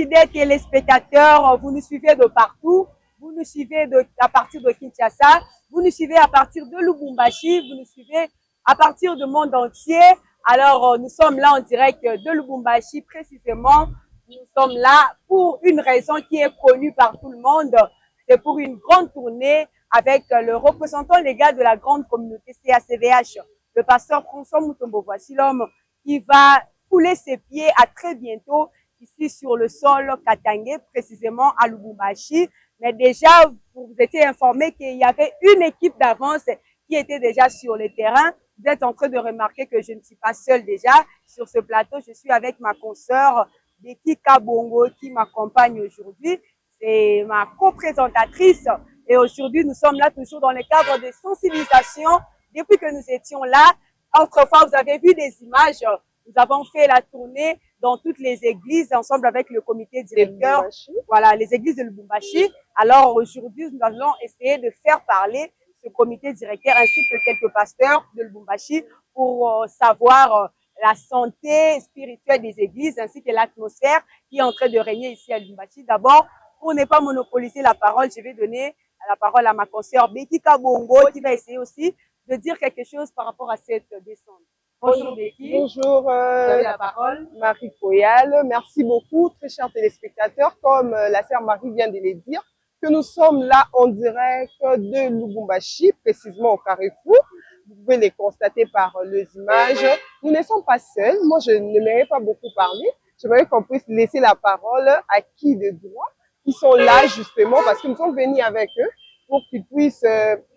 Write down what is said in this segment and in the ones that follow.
fidèles téléspectateurs, vous nous suivez de partout. Vous nous suivez à partir de Kinshasa. Vous nous suivez à partir de Lubumbashi. Vous nous suivez à partir du monde entier. Alors, nous sommes là en direct de Lubumbashi, précisément. Nous sommes là pour une raison qui est connue par tout le monde. C'est pour une grande tournée avec le représentant légal de la grande communauté CACVH, le pasteur François Mutombo. Voici l'homme qui va fouler ses pieds à très bientôt ici sur le sol katangais, précisément à Lubumbashi. Mais déjà, vous étiez informé qu'il y avait une équipe d'avance qui était déjà sur le terrain. Vous êtes en train de remarquer que je ne suis pas seule déjà sur ce plateau. Je suis avec ma consoeur Betty Kabongo qui m'accompagne aujourd'hui. C'est ma co-présentatrice. Et aujourd'hui, nous sommes là toujours dans le cadre de sensibilisation. Depuis que nous étions là, autrefois, vous avez vu des images. Nous avons fait la tournée dans toutes les églises ensemble avec le comité directeur. Voilà, les églises de Lubumbashi. Alors aujourd'hui, nous allons essayer de faire parler ce comité directeur ainsi que quelques pasteurs de Lubumbashi pour savoir la santé spirituelle des églises ainsi que l'atmosphère qui est en train de régner ici à Lubumbashi. D'abord, pour ne pas monopoliser la parole, je vais donner la parole à ma consoeur Betty Kabongo qui va essayer aussi de dire quelque chose par rapport à cette descente. Bonjour Betty. Bonjour Vous avez la parole. Marie Koyal. Merci beaucoup, très chers téléspectateurs. Comme la sœur Marie vient de le dire, que nous sommes là en direct de Lubumbashi, précisément au Carrefour. Vous pouvez les constater par les images. Nous ne sommes pas seuls. Moi, je n'aimerais pas beaucoup parler. J'aimerais qu'on puisse laisser la parole à qui de droit, qui sont là justement parce que nous sommes venus avec eux pour qu'ils puissent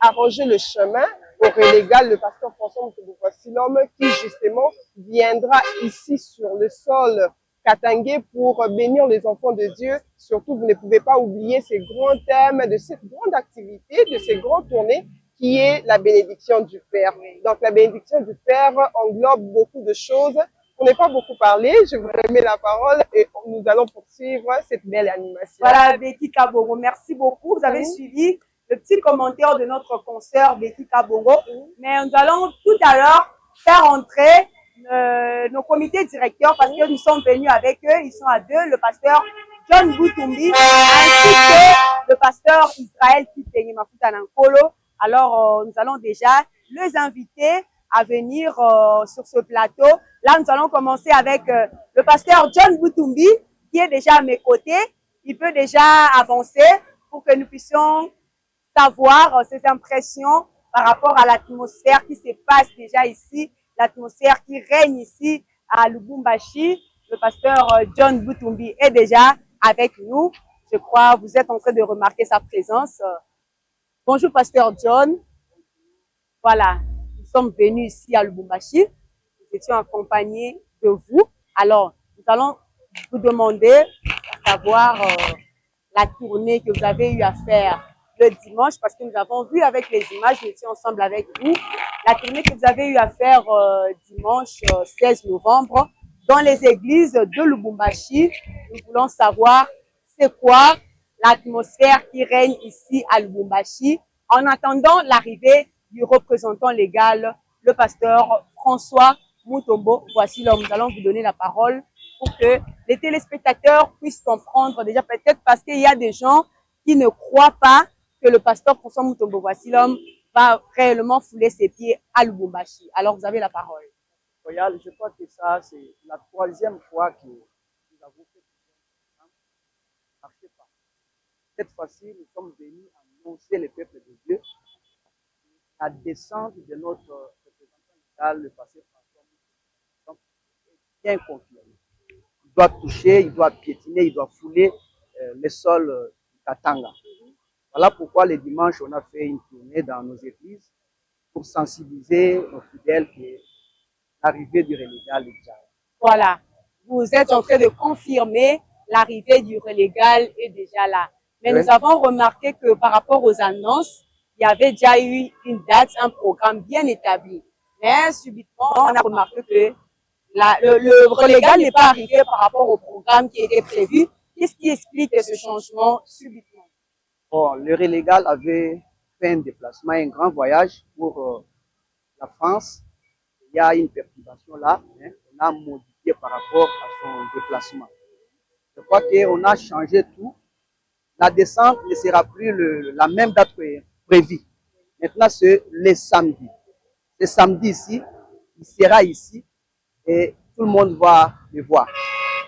arranger le chemin au relégal, le pasteur François Mutombo. Voici l'homme qui justement viendra ici sur le sol katangais pour bénir les enfants de Dieu. Surtout, vous ne pouvez pas oublier ces grands thèmes de cette grande activité, de ces grandes tournées qui est la bénédiction du Père. Donc la bénédiction du Père englobe beaucoup de choses. On n'est pas beaucoup parlé, je vous remets la parole et nous allons poursuivre cette belle animation. Voilà, Betty Kabongo, merci beaucoup. Vous avez suivi le petit commentaire de notre consoeur Betty Kabongo. Mais nous allons tout à l'heure faire entrer nos comités directeurs parce que nous sommes venus avec eux. Ils sont à deux, le pasteur John Boutumbi ainsi que le pasteur Israël Kitengi Mafuta Nankolo. Alors, nous allons déjà les inviter à venir sur ce plateau. Là, nous allons commencer avec le pasteur John Boutumbi qui est déjà à mes côtés. Il peut déjà avancer pour que nous puissions savoir ses impressions par rapport à l'atmosphère qui se passe déjà ici, l'atmosphère qui règne ici à Lubumbashi. Le pasteur John Boutumbi est déjà avec nous. Je crois vous êtes en train de remarquer sa présence. Bonjour pasteur John. Voilà, nous sommes venus ici à Lubumbashi. Nous étions accompagnés de vous. Alors, nous allons vous demander à savoir la tournée que vous avez eu à faire le dimanche, parce que nous avons vu avec les images, nous étions ensemble avec vous, la tournée que vous avez eu à faire dimanche 16 novembre dans les églises de Lubumbashi. Nous voulons savoir c'est quoi l'atmosphère qui règne ici à Lubumbashi en attendant l'arrivée du représentant légal, le pasteur François Mutombo. Voici là, nous allons vous donner la parole pour que les téléspectateurs puissent comprendre déjà, peut-être parce qu'il y a des gens qui ne croient pas que le pasteur François Mutombo, voici l'homme, va réellement fouler ses pieds à Lubumbashi. Alors, vous avez la parole. Royal, je crois que ça, c'est la troisième fois que nous avons fait ce marché pas. Cette fois-ci, nous sommes venus annoncer le peuple de Dieu la descente de notre représentant légal, le pasteur François Mutombo, est bien confirmé. Il doit toucher, il doit piétiner, il doit fouler le sol du Katanga. Voilà pourquoi le dimanche, on a fait une tournée dans nos églises pour sensibiliser nos fidèles que l'arrivée du relégal est déjà là. Voilà, vous êtes en train de confirmer l'arrivée du relégal est déjà là. Mais oui, nous avons remarqué que par rapport aux annonces, il y avait déjà eu une date, un programme bien établi. Mais subitement, on a remarqué que le relégal n'est pas arrivé par rapport au programme qui était prévu. Qu'est-ce qui explique ce changement subitement? Bon, le relégal avait fait un déplacement, un grand voyage pour la France. Il y a une perturbation là, hein, on a modifié par rapport à son déplacement. Je crois qu'on a changé tout. La descente ne sera plus la même date prévue. Maintenant, c'est le samedi. Ce samedi ici, il sera ici et tout le monde va le voir.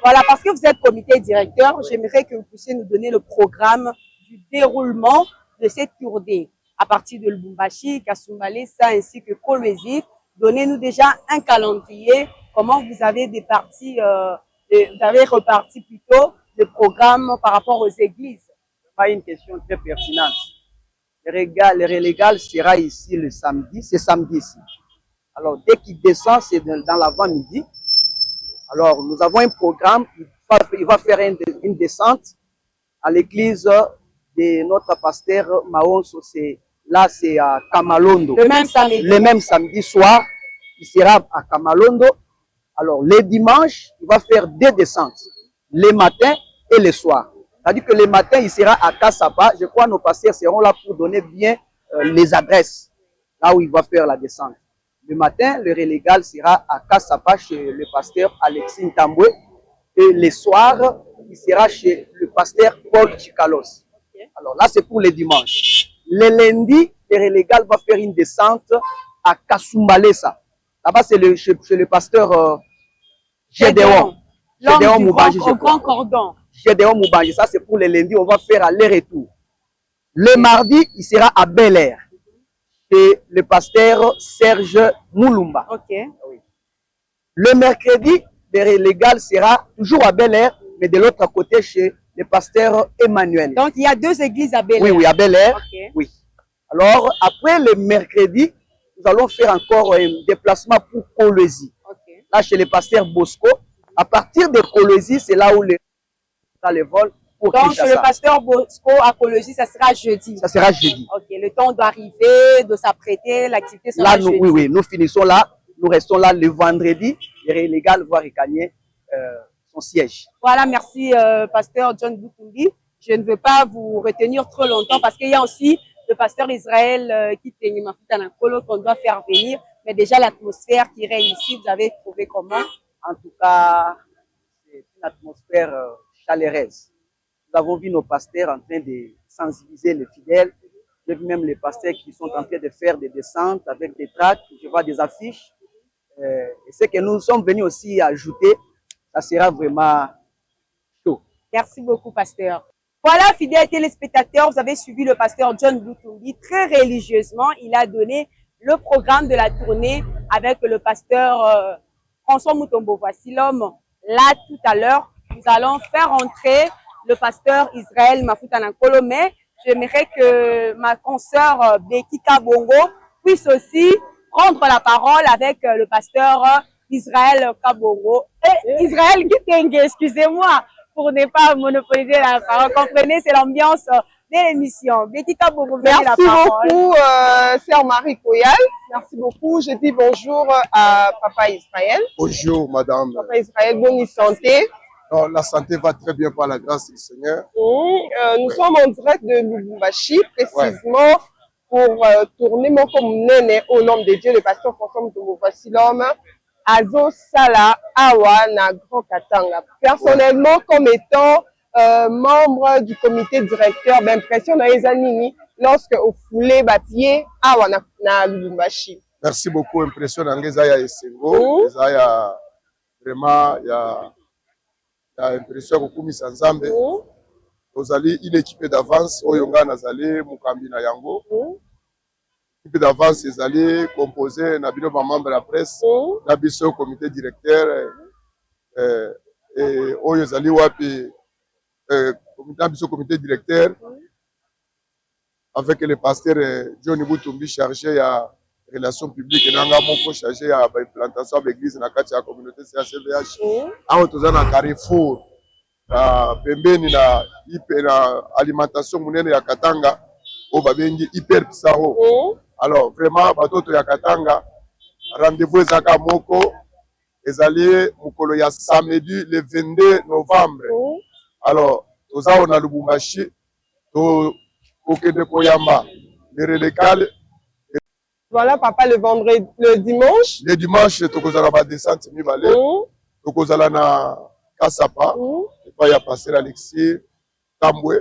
Voilà, parce que vous êtes comité directeur, j'aimerais que vous puissiez nous donner le programme du déroulement de cette tournée à partir de Lubumbashi, Kasumbalesa ainsi que Kolwezi. Donnez-nous déjà un calendrier, comment vous avez vous avez reparti plutôt le programme par rapport aux églises. C'est une question très pertinente. Le relégal sera ici le samedi, c'est samedi ici. Alors, dès qu'il descend, c'est dans l'avant-midi. Alors, nous avons un programme, il va faire une descente à l'église de notre pasteur Maonso, là c'est à Kamalondo. Le même samedi soir, il sera à Kamalondo. Alors, le dimanche, il va faire 2 descentes, le matin et le soir. C'est-à-dire que le matin, il sera à Kassapa. Je crois que nos pasteurs seront là pour donner bien les adresses, là où il va faire la descente. Le matin, le relégal sera à Kassapa chez le pasteur Alexis Ntambwe. Et le soir, il sera chez le pasteur Paul Chikalos. Okay. Alors là, c'est pour le dimanche. Le lundi, le relégal va faire une descente à Kasumbalesa. Là-bas, c'est chez le pasteur Gédéon. Gédéon Moubanji. Au grand cordon. Gédéon Moubanji. Ça, c'est pour le lundi. On va faire aller-retour. Le mardi, il sera à Bel Air. Et le pasteur Serge Moulumba. Okay. Oui. Le mercredi, le relégal sera toujours à Bel Air, mais de l'autre côté chez le pasteur Emmanuel. Donc, il y a 2 églises à Bel Air. Oui, oui, à Bel Air. Okay. Oui. Alors, après le mercredi, nous allons faire encore un déplacement pour Kolwezi. Okay. Là, chez le pasteur Bosco. À partir de Kolwezi, c'est là où le vol. Donc, chez le pasteur Bosco à Kolwezi, ça sera jeudi. Ça sera jeudi. Ok, le temps d'arriver, de s'apprêter, l'activité sera jeudi. Oui, oui, nous finissons là. Nous restons là le vendredi. Le relégal va regagner son siège. Voilà, merci pasteur John Butumbi. Je ne veux pas vous retenir trop longtemps parce qu'il y a aussi le pasteur Israël qui est Mafutanakolo qu'on doit faire venir. Mais déjà, l'atmosphère qui règne ici, vous avez trouvé comment? En tout cas, c'est une atmosphère chaleureuse. Nous avons vu nos pasteurs en train de sensibiliser les fidèles. J'ai vu même les pasteurs qui sont en train de faire des descentes avec des tracts. Je vois des affiches. Et ce que nous sommes venus aussi ajouter, ça sera vraiment chaud. Merci beaucoup, pasteur. Voilà, fidèles téléspectateurs, vous avez suivi le pasteur John Butumbi très religieusement. Il a donné le programme de la tournée avec le pasteur François Mutombo. Voici l'homme. Là, tout à l'heure, nous allons faire entrer le pasteur Israël Mafutanakolo, mais j'aimerais que ma consoeur Becky Kabongo puisse aussi prendre la parole avec le pasteur Israël Kabongo. Et Israël Gitenge, excusez-moi, pour ne pas monopoliser la parole. Comprenez, c'est l'ambiance de l'émission. Becky Kabongo, merci la parole. Beaucoup, sœur Marie Koyal. Merci beaucoup. Je dis bonjour à Papa Israël. Bonjour, madame. Papa Israël, bonne santé. Non, la santé va très bien par la grâce du Seigneur. Nous sommes en direct de Lubumbashi, précisément pour tourner mon comme au nom de Dieu, le pasteur François Mutombo. Voici l'homme. Azo Sala Awa na Grand Katanga. Personnellement, comme étant membre du comité directeur, l'impression dans les années, lorsque au foulé papier Awa na Lubumbashi. Merci beaucoup. Impression dans les aya Esengo. Les aya vraiment il y a impression beaucoup mis ensemble. Vous allez une équipe d'avance. Oyonga Nazale Mukambi na Yango. L'équipe d'avance ils allaient composer na bino membre de la presse, na biso comité directeur et oyo zali wapi comité directeur avec le pasteur John Butumbi chargé à relations publiques et nanga moko chargé à implantation de l'église na kati ya communauté CACVH aho tozana Carrefour pembeni na alimentation munene ya Katanga o babengi hyper Pisaro. Alors vraiment batoto ya Katanga rendez-vous ezaka moko ezali mukolo ya samedi le 22 novembre. Alors tozao na Lubumbashi to okende koyamba le relégal. Voilà papa le vendredi, le dimanche. Le dimanche tokozala ba descente mibale. Tokozala na Kassapa. pas ya passer Alexis Tambwe,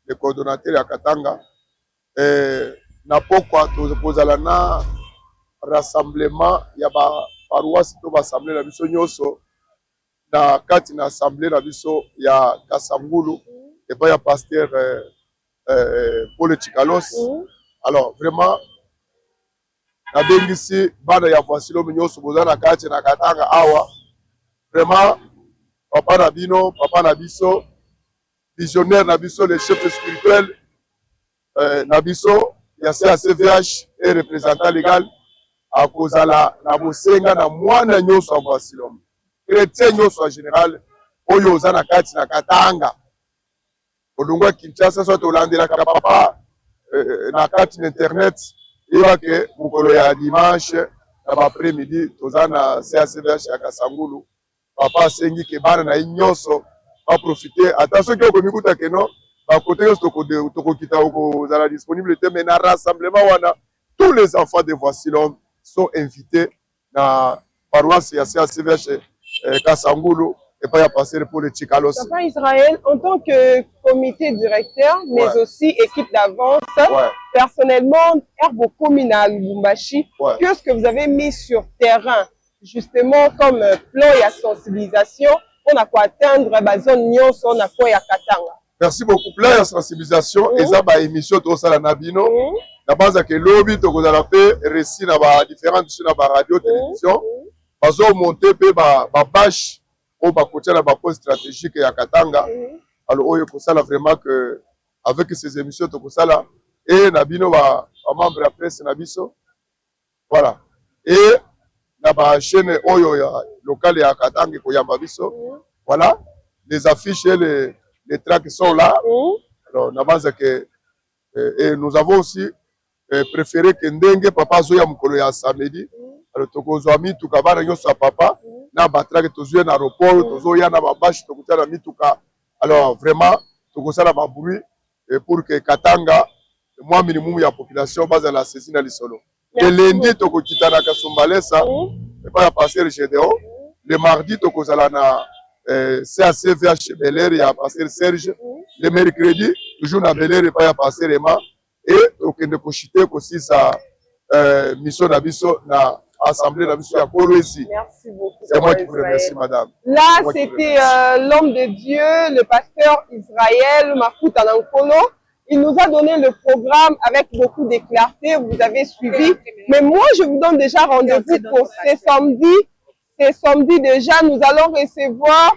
le coordonnateur ya Katanga. Na pokwa tozala na rassemblement ya ba paroisse to ba assemblée na biso nyonso na kati na assemblée na biso ya Kasangulu et pas ya pasteur Paul Chikalos. Alors vraiment nabengisi bana ya Voisilom nyonso boza na kati na Katanga awa. Vraiment papa na bino, papa na biso, visionnaire na biso, le chef spirituel na biso ya CACVH et représentant légal à kozala na bosenga na mwana nyonso ya Voisilom. Chrétien nyonso en général oyo oza na kati na Katanga. Olungwa Kinshasa so tolandelaka papa na kati na internet eba ke mokolo ya dimanche na après-midi toza na CACVH ya Kasangulu. Papa asengi ke bana na nyonso ba profiter ata soki okomikuta ke no ba côté tokokita okozala disponible te mais na rassemblement wana tous les enfants de Voisilom sont invités na paroisse ya CACVH Kasangulu et pas à passer pour le Chikalos. Papa Israël, en tant que comité directeur, mais aussi équipe d'avance, personnellement, Herbo Communal Lubumbashi, qu'est-ce que vous avez mis sur terrain, justement, comme plan et sensibilisation, on a quoi atteindre la zone Nyons, on a quoi à Katanga? Merci beaucoup. Plan et sensibilisation, et ça, bah, émission, tout ça, la Nabino. La base à que lobby, tout ça, la fait, récit, na ba différentes sur la radio, télévision. Bazo monter, ba bâche. On va continuer la pause stratégique à Katanga. Alors, on peut ça vraiment que avec ces émissions, tout ça là, et Nabino va membre de la presse Nabiso. Voilà. Et la chaîne Oyo locale à Katanga et Yambabiso. Voilà. Les affiches et les tracks sont là. Alors, et nous avons aussi préféré que Ndenge Papa Zoya Mukolo ya samedi. Alors, Tokozwami, Tukabana Yosa Papa. Na batrake tozuye na aéroport tozoya na babashi tokuta na mituka. Alors vraiment tokosala ba bruit pour que Katanga moi minimum ya population base la saisine na lisolo. Le lundi tokokita na Kasumbalesa et pas passer Gédéon. Le mardi tokozala na CACVH Bel-Air ya passer Serge. Le mercredi toujours na Bel-Air et pas passer Emma et tokende kochiter aussi sa mission d'abisso na Assemblée de Monsieur Akoloisi. Merci beaucoup. C'est moi qui vous remercie, madame. Là, c'était l'homme de Dieu, le pasteur Israël Mafuta Nankolo. Il nous a donné le programme avec beaucoup de clarté. Vous avez suivi. Mais moi, je vous donne déjà rendez-vous pour ce samedi. Ce samedi déjà, nous allons recevoir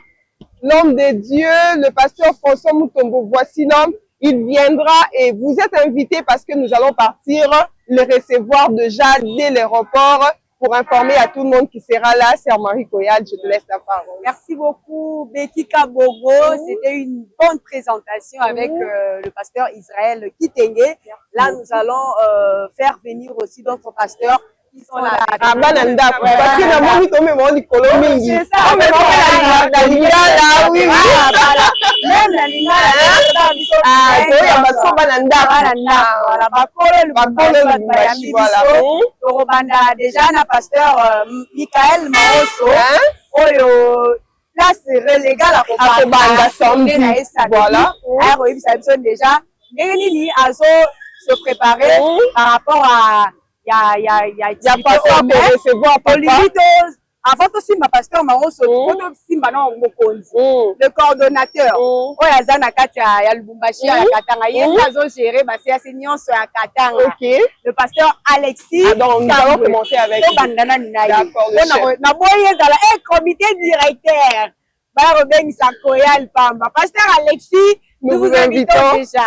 l'homme de Dieu, le pasteur François Mutombo. Voici l'homme. Il viendra et vous êtes invités parce que nous allons partir le recevoir déjà dès l'aéroport. Pour informer à tout le monde qui sera là, Sœur Marie Koyal, je te laisse la parole. Merci beaucoup, Becky Kabogo. C'était une bonne présentation avec le pasteur Israël Kitenge. Là, nous allons faire venir aussi d'autres pasteurs qui sont là. Ah, bananda, parce que la moni comme moi, du Colombie. C'est ça, mais la lingala, oui, même la lingala, ah, il y a pas bananda, voilà, bakolo, voilà, Orobanda, déjà, na pasteur Michael Maoso, oyo, là, c'est légal à Kobanda, voilà, alors, il s'absente déjà, Nélini, Azo, se préparer par rapport à il y a pas ça pour recevoir papa. Avant aussi ma pasteur Maroso, le coordonnateur, Oyazana Katia ya Lubumbashi ya Katanga, Yezazo géré ba CACVH à Katanga. Le pasteur Alexis. Donc nous allons commencer avec d'accord. Na boye zala comité directeur. Ba Robin Sakoyal Pamba. Pasteur Alexis, nous vous invitons déjà.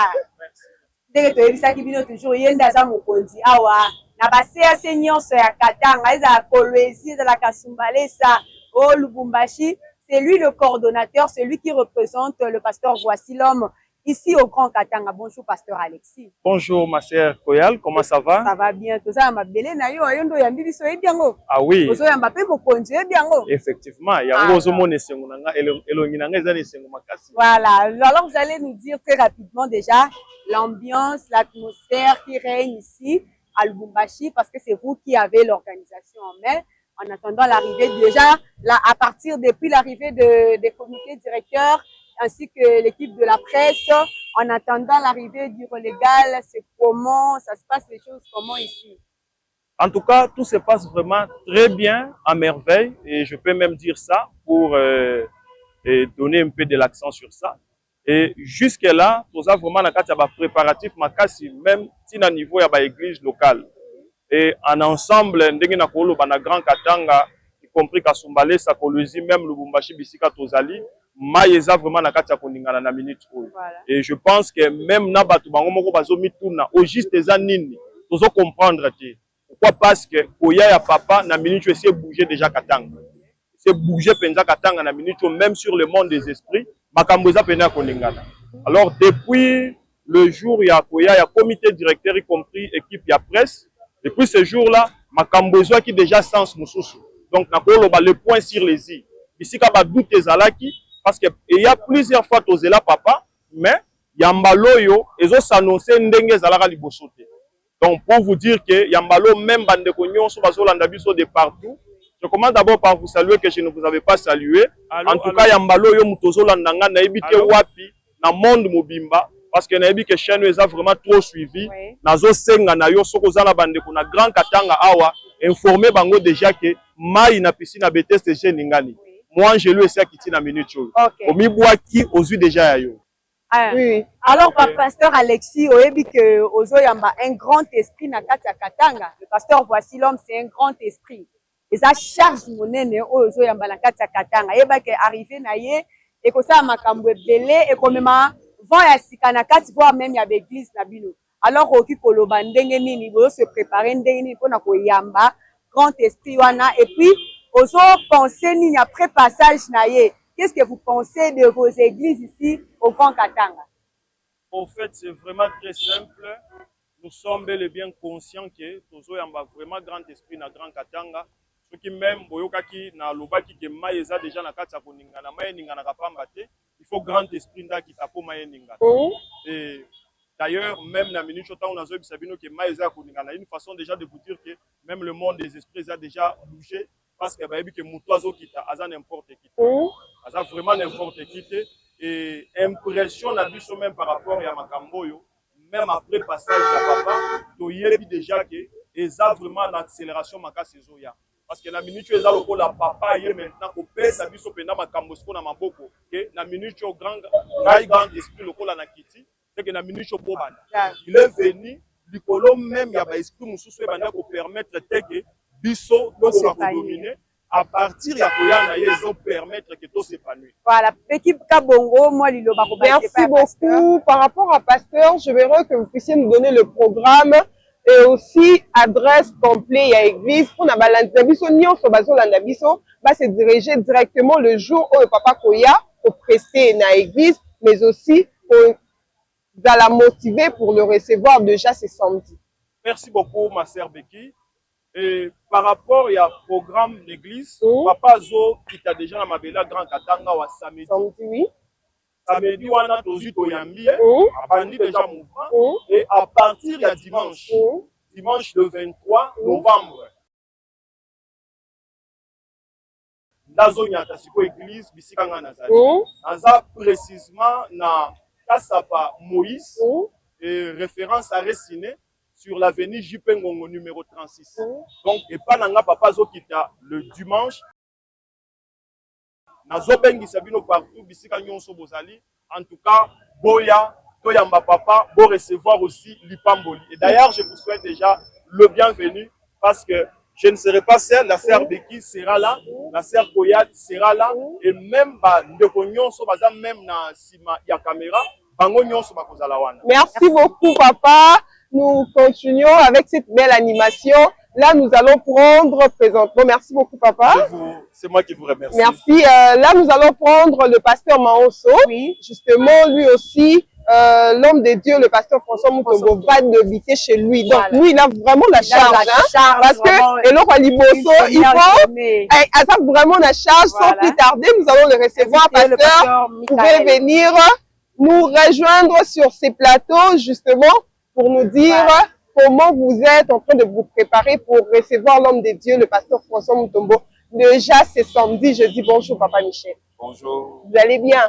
Dès que tu es ça qui vient toujours yenda za mokonzi awa. Na base ya CACVH ya Katanga, eza Kolwezi, eza la Kasumbalesa, au Lubumbashi, c'est lui le coordonnateur, c'est lui qui représente le pasteur Voisilom ici au Grand Katanga. Bonjour pasteur Alexis. Bonjour ma sœur Koyal, comment ça va? Ça va bien. Tout ça ma belé na yo yondo yambi biso ebiango. Ah oui. Ozo yamba pe bokonzi ebiango. Effectivement, yango ozo mona esengo nanga elongi nanga eza esengo makasi. Voilà. Alors vous allez nous dire très rapidement déjà l'ambiance, l'atmosphère qui règne ici à Lubumbashi, parce que c'est vous qui avez l'organisation en main. En attendant l'arrivée, déjà, là, à partir depuis l'arrivée des comités directeurs, ainsi que l'équipe de la presse. En attendant l'arrivée du relégal, c'est comment ça se passe, les choses comment ici? En tout cas, tout se passe vraiment très bien, à merveille, et je peux même dire ça pour donner un peu de l'accent sur ça. Et jusque-là, nous avons vraiment un préparatif, même si à niveau de l'église locale. Et en ensemble, nous avons un grand Katanga, y compris Kasumbale, Sakolozi, même Lubumbashi, Bisika, Tozali, Maïza vraiment na kati ya koningana na minute oyo. Et je pense que même na batu bango moko bazo mituna au juste eza nini tozo comprendre te. Pourquoi? Parce que koya ya papa na minute c'est bouger déjà Katanga. C'est bouger penza Katanga na minute même sur le monde des esprits, makambo eza pena koningana. Alors depuis le jour ya koya ya comité directeur y compris équipe ya presse, depuis ce jour-là, makambo eza qui déjà sens mususu. Donc na koloba le point sur les i. Ici ka ba doute ezalaki parce qu'il y a plusieurs fois tozela papa, mais Yambaloyo, ils ont annoncé ndenge zalaka libosote. Donc pour vous dire que Yambalo, même bande konyon, so bazolanda biso de partout. Je commence d'abord par vous saluer que je ne vous avais pas salué. En tout cas, Yambaloyo mutozolanda nga na ebite wapi na monde mobimba parce que na ebi que chaîne est vraiment trop suivi. Nazo senga na yo soko zala bande ko na grand Katanga awa informer bango déjà que mai na piscine à BTSG ningani. Moi, je lui ai dit qu'il y a une minute. Au milieu qui aux yeux déjà. Oui. Alors, pasteur Alexis, on dit que Ozo Yamba un grand esprit na Katia Katanga. Le pasteur Voici l'homme, c'est un grand esprit. Et ça charge mon nez Ozo Yamba na Katia Katanga. Et bah que arrivé na ye et que ça makambo belé et comme ma vent ya sikana kati voire même ya l'église na bino. Alors oki koloba ndenge nini bo se préparer ndenge nini pour na ko yamba grand esprit wana et puis Ozo pensez ni après passage naïe. Qu'est-ce que vous pensez de vos églises ici au Grand Katanga? En fait, c'est vraiment très simple. Nous sommes bel et bien conscients que Ozo yamba vraiment grand esprit na Grand Katanga. Ce qui même boyokaki na lobaki que maïza déjà na kati ya koningana maïe ningana kapamba te. Il faut grand esprit nda ki tapo maïe ningana. Et d'ailleurs, même na minute on a zoé bisabino que maïza koningana une façon déjà de vous dire que même le monde des esprits a déjà bougé. Parce que que Moutouazo kita, aza n'importe qui. Aza vraiment n'importe qui. Et impression n'a vu même par rapport à Makamboyo, même après passage de papa, tu y est déjà que eza vraiment en accélération Makasezoya. Parce que la minute eza le la papa y est maintenant au père sa biso pena Makambosko na maboko. Que la minute au grand esprit le la nakiti, c'est que la minute au bobana. Il est venu, l'icolo même y a ba esprit mususu bana pour permettre que biso dominer à partir de la ils ont permettre que tout s'épanouisse. Voilà, équipe Kabongo, moi Lilo. Merci beaucoup. Par rapport à Pasteur, je voudrais que vous puissiez nous donner le programme et aussi adresse complète à l'église pour na balanzabiso nyonso bazolandabiso va se diriger directement le jour où le papa Koya pour prester na l'église, mais aussi pour la motiver pour le recevoir déjà ce samedi. Merci beaucoup ma sœur Becky. Et par rapport à programme d'église, Papa Zo qui t'a déjà dans ma belle Grand Katanga wa samedi. Oui. Samedi on a toujours toyambi, abandi déjà mouvement et à partir de dimanche, dimanche le 23 novembre. Nazo nyata siko église bisika nga nazali. Naza précisément na Kasapa Moïse et référence à Ressiné. Sur l'avenue JP Ngongo numéro 36. Donc, et pas nanga papa zo kita le dimanche. Nazo bengi sabino partout, bisika nyonso bozali. En tout cas, boya, toyamba papa, bo recevoir aussi l'ipamboli. Et d'ailleurs, je vous souhaite déjà le bienvenu parce que je ne serai pas seul, la sœur Becky sera là, la sœur Koyat sera là, et même ndeko nyonso baza même na sima ya caméra, bango nyonso bakozala wana. Merci beaucoup papa. Nous continuons avec cette belle animation. Là, nous allons prendre présentement. Merci beaucoup, papa. C'est moi qui vous remercie. Merci. Là, nous allons prendre le pasteur Maoso. Oui. Justement, lui aussi, l'homme de Dieu, le pasteur François Moutombo, va débiter chez lui. Donc, lui, il a vraiment la charge. Parce que, et l'autre, il faut, ça vraiment la charge. Sans plus tarder, nous allons le recevoir, pasteur. Vous pouvez venir nous rejoindre sur ces plateaux, justement, pour nous dire comment vous êtes en train de vous préparer pour recevoir l'homme de Dieu, le pasteur François Moutombo. Déjà, c'est samedi, je dis bonjour, Papa Michel. Bonjour. Vous allez bien?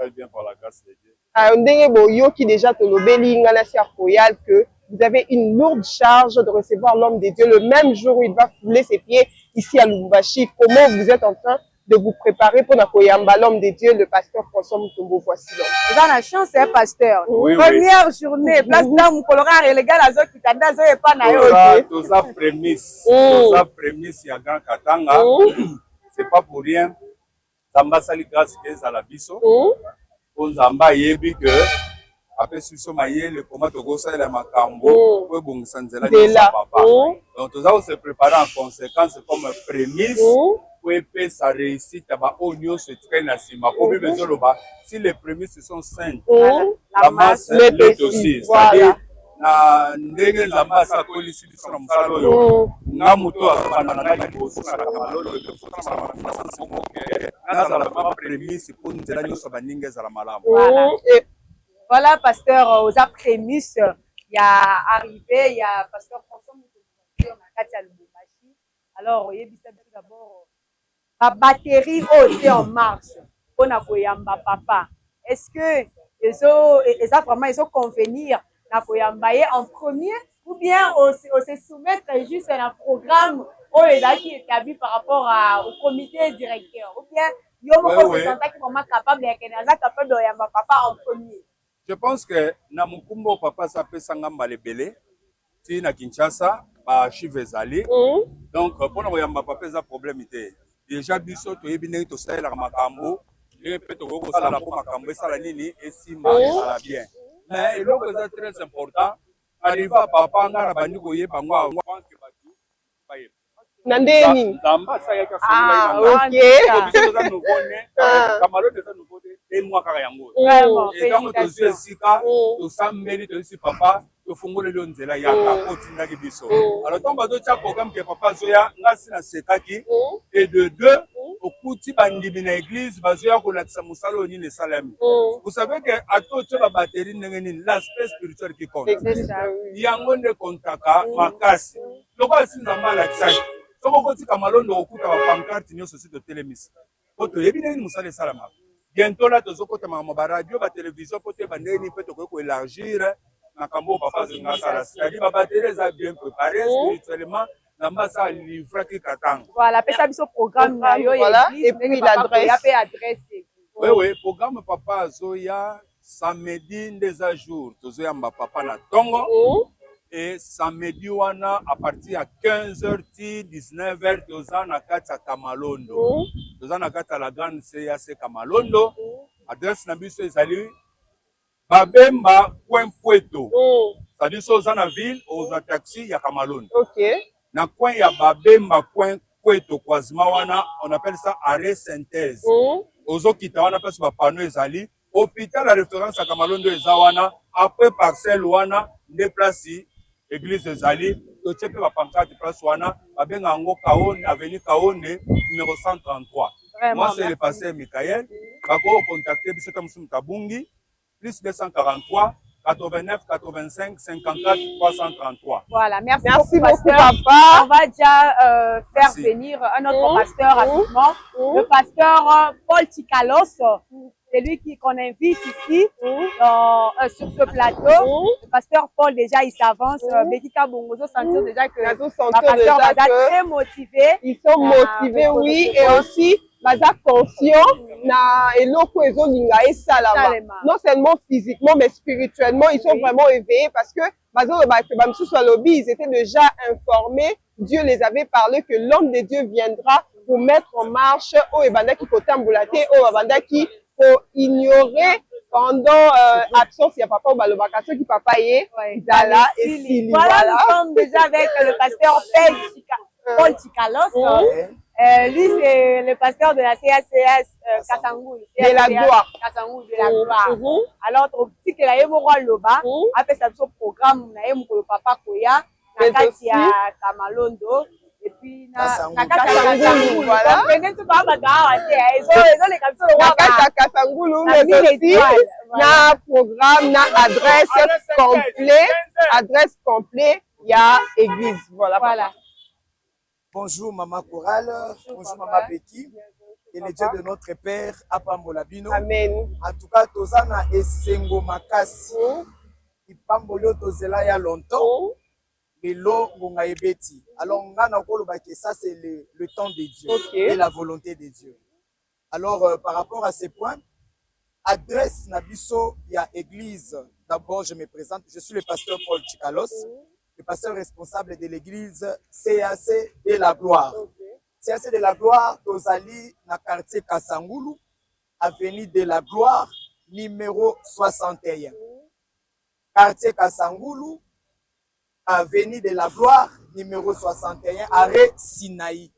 très bien par la grâce de Dieu. Ndenge boyoki déjà tolobeli nga na Sœur Royale que vous avez une lourde charge de recevoir l'homme de Dieu le même jour où il va fouler ses pieds ici à Lubumbashi. Comment vous êtes en train de vous préparer pour Nakoyamba, l'homme de Dieu, le pasteur François Mutombo? Voici donc. Vous avez la chance, c'est pasteur. Oui, Première journée, place d'âme, colorant, et les gars, la zone qui t'a dit, et pas naïf. Tout ça prémisse. Tout ça prémisse, il y a grand Katanga. C'est pas pour rien. Zamba sali grâce à la biso. On Zamba yebi que après suso maye le comment togo ça la makambo pour bon sanzela de papa. Donc tout ça on se prépare en conséquence comme prémisse pour épée sa réussite ba onyo se traîne à sima. Pour besoin loba si les prémices sont saintes la masse l'est aussi. C'est-à-dire na ndenge Zamba sa kolisi biso na musalo yo nga muto afana na liboso na kamalolo de na la prémisse pour nous la nyonso baninga za la malamu. Voilà, pasteur, aux prémices, il y a arrivé, il y a pasteur François Mutombo na kati ya Lubumbashi. Alors, oyebisa d'abord la batterie aussi en marche pour na koyamba papa. Est-ce que ça vraiment ils ont convenir na koyamba en premier ou bien on se soumettre juste à un programme où les gens qui établi par rapport au comité directeur ou bien yo moko se sentait vraiment capable et capable de koyamba papa en premier. Je pense que na mukumbo papa ça peut sangamba lebele ti na Kinshasa ba chivezali donc pour na koyamba papa ça problème était déjà biso to yebi ndenge to sala makambo et peut to ko sala pour makambo sala nini et si sala bien mais et donc c'est très important arriver à papa ngara bandi ko yeba ngwa que batu ba yeba Nandeni Zamba ça ya ka OK biso za nous connaît kamalo de ça nous connaît et moi kaka yango et donc to se sika to sambeli to si papa to fungole lo nzela ya ka kotinda ki biso alors donc bazo cha programme que papa zoya ngasi na sekaki et de deux okuti bandimi na église bazoya ko lakisa musalo ni le salami. Vous savez que ato tsheba batterie ndenge nini l'aspect spirituel qui compte yango nde kontaka makasi loko asinza mala tsaki soko koti kamalondo okuta ba pancarte nyo société de télémis poto yebi ndenge musale salama bientôt là tozokota ma radio ba télévision pote bandeni peut ko élargir makambo papa zinga sala c'est-à-dire ba batterie za bien préparé spirituellement namba sa livre ki katanga voilà pesa biso programme na yo et puis l'adresse oui programme papa zoya samedi ndeza jour tozoyamba papa na tongo et samedi wana à partir à 15h 19h tozana kata Kamalondo tozana kata la grande CAC Kamalondo adresse na biso ezali Babemba coin Puerto c'est-à-dire sozana ville aux taxi ya Kamalondo na coin ya Babemba coin Puerto quasiment wana on appelle ça arrêt synthèse ozo kita wana parce ba panneau ezali hôpital la référence à Kamalondo ezawana après parcelle wana déplacer église ezali to tchepe ba pancarte place wana babenga ngo Kaone avenue Kaone numéro 133. Moi c'est le pasteur Michael bako contacter biso tamusu Kabungi plus 243 89 85 54 333. Voilà, merci beaucoup papa. On va déjà faire venir un autre pasteur rapidement, le pasteur Paul Tikalos. C'est lui qu'on invite ici sur ce plateau. Le pasteur Paul, déjà, il s'avance. Bekika Bongozo sentir déjà que le pasteur va être très motivé. Ils sont motivés, oui, et aussi, baza conscient na eloko ezolinga esalama. Non seulement physiquement, mais spirituellement, ils sont vraiment éveillés parce que ils étaient déjà informés. Dieu les avait parlé que l'homme de Dieu viendra pour mettre en marche au Ebanda qui potambulate, au Ebanda qui pour ignorer pendant absence, il y a papa au balobaka, ceux qui papa y est, Zala et Sili. Voilà, nous sommes déjà avec le pasteur Paul Tikalos. Lui, c'est le pasteur de la CACS Kasangou. De la gloire. Kasangou, de la gloire. Alors, au petit que la Yemoro Loba, après ça, ce programme, na Yemoro Papa Koya, na Katia Kamalondo. Et puis, na Kasangou, voilà. Comprenez tout par Kasangou, mais aussi, na programme, na adresse complet, il y a église. Voilà. Bonjour Maman Chorale, bonjour Maman Betty. et le Dieu de notre Père apambola bino. Amen. En tout cas, tozana esengo makasi. Ipambolo tozela ya longtemps. Lelo ngonga ebeti. Alors ngana koloba que ça c'est le temps de Dieu et la volonté de Dieu. Alors par rapport à ces points, adresse Nabiso, il y a église. D'abord, je me présente, je suis le pasteur Paul Chikalos, le pasteur responsable de l'église CAC de la Gloire. CAC de la Gloire, Tozali, na quartier Kasangulu, avenue de la Gloire, numéro 61. Quartier Kasangulu, avenue de la Gloire, numéro 61, arrêt Sinaï,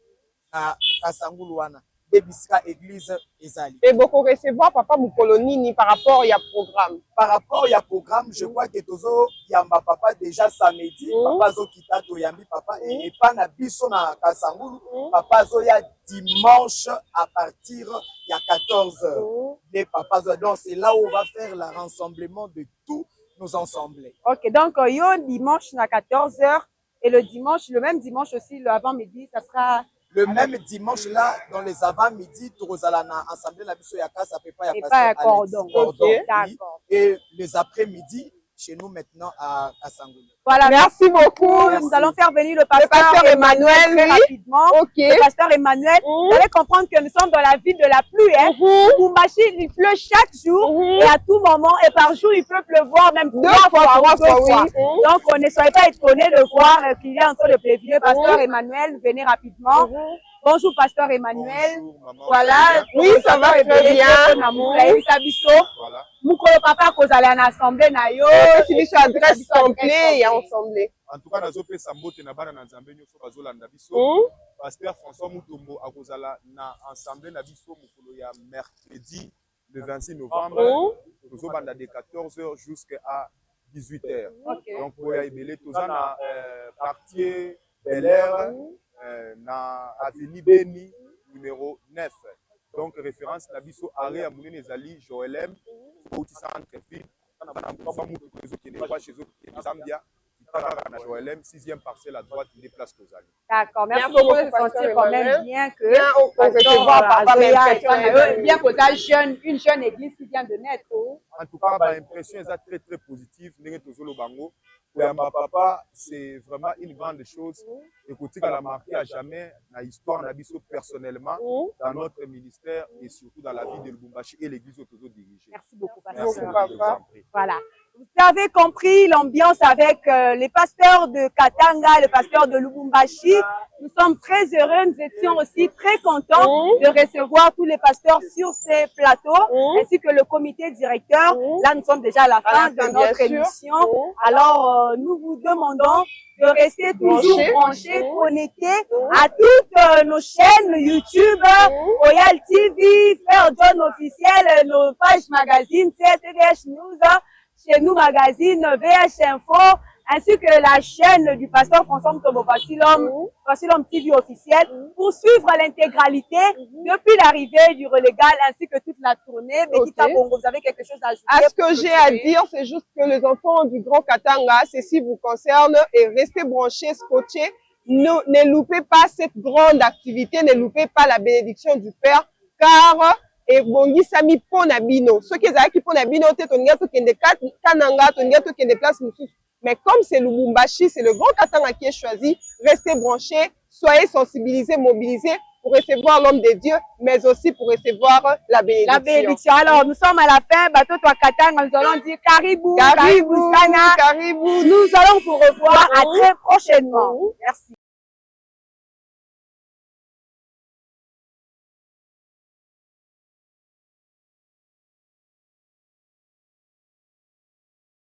à Kasangulu wana. Bisika église ezali. Et beaucoup recevoir papa Moukolonini par rapport à programme. Par rapport à programme, je crois que tozo yamba papa déjà samedi, papa zo kita to yambi papa et pas na biso na Kasangulu, papa zo ya dimanche à partir il y a 14h. Les papas donc c'est là où on va faire le rassemblement de tous nos ensemblés. OK, donc yo dimanche à 14h et le dimanche, le même dimanche aussi le avant-midi, ça sera le même dimanche là, dans les avant-midi, Torozalana, Assemblée la Bisso Yaka, ça peut pas y passer cordon. D'accord. Et les après-midi, chez nous maintenant à Kasangulu. Voilà, merci beaucoup. Nous allons faire venir le pasteur Emmanuel très rapidement. Le pasteur Emmanuel, vous allez comprendre que nous sommes dans la ville de la pluie. Hein. Lubumbashi, il pleut chaque jour et à tout moment. Et par jour, il peut pleuvoir même trois fois. Donc, ne soyez pas étonnés de voir qu'il est en train de pleuvoir. Pasteur Emmanuel, venez rapidement. Bonjour, pasteur Emmanuel. Bonjour, maman. Voilà. Oui, ça va très bien. Voilà. Mukolo papa kozala en assemblée na yo. Si biso adresse complet et ensemble. En tout cas, nazopesa mbote na bana na Nzambe nyonso bazolanda biso. Pasteur François Mutombo akozala na assemblée na biso mukolo ya mercredi le 26 novembre. Tozobanda de 14h jusqu'à 18h. Donc pour ya ebele tozana quartier Bel Air na avenue Beni numéro 9. Donc référence na biso arrêt à Mounene Zali Joelem au centre ville Zambia na Joelem 6e parcelle à droite des places Kozali. D'accord, merci beaucoup de sentir quand même bien que bien que ta jeune une jeune église qui vient de naître. En tout cas, l'impression est très très positive. Papa, c'est vraiment une grande chose. Écoutez, qu'elle a marqué à jamais la histoire d'Abisso personnellement dans notre ministère et surtout dans la vie de Lubumbashi et l'église autour dirigée. Merci beaucoup, pasteur. Voilà. Vous avez compris l'ambiance avec les pasteurs de Katanga, le pasteur de Lubumbashi. Nous sommes très heureux, nous étions aussi très contents de recevoir tous les pasteurs sur ces plateaux, ainsi que le comité directeur. Là, nous sommes déjà à la fin de notre émission. Alors, nous vous demandons de rester toujours branchés, connectés à toutes nos chaînes YouTube, Royal TV, Frère John officiel, nos pages magazines, CSTVH News, chez nous magazine, VH Info, ainsi que la chaîne du pasteur François Mutombo Facilhomme TV officiel, pour suivre l'intégralité depuis l'arrivée du relégal ainsi que toute la tournée. Bekita Bongo, vous avez quelque chose à ajouter? Ce que j'ai à dire, c'est juste que les enfants du Grand Katanga, ceci vous concerne et restez branchés, scotchés. Ne loupez pas cette grande activité, ne loupez pas la bénédiction du Père, car et bongi sami pona bino. Ceux qui ont pona bino, mais comme c'est Lubumbashi, c'est le Grand Katanga qui est choisi, restez branchés, soyez sensibilisés, mobilisés pour recevoir l'homme de Dieu, mais aussi pour recevoir la bénédiction. La bénédiction. Alors, nous sommes à la fin, bateau toi Katanga, nous allons dire Caribou, Caribou, Sana. Caribou. Nous allons vous revoir à très prochainement. Merci.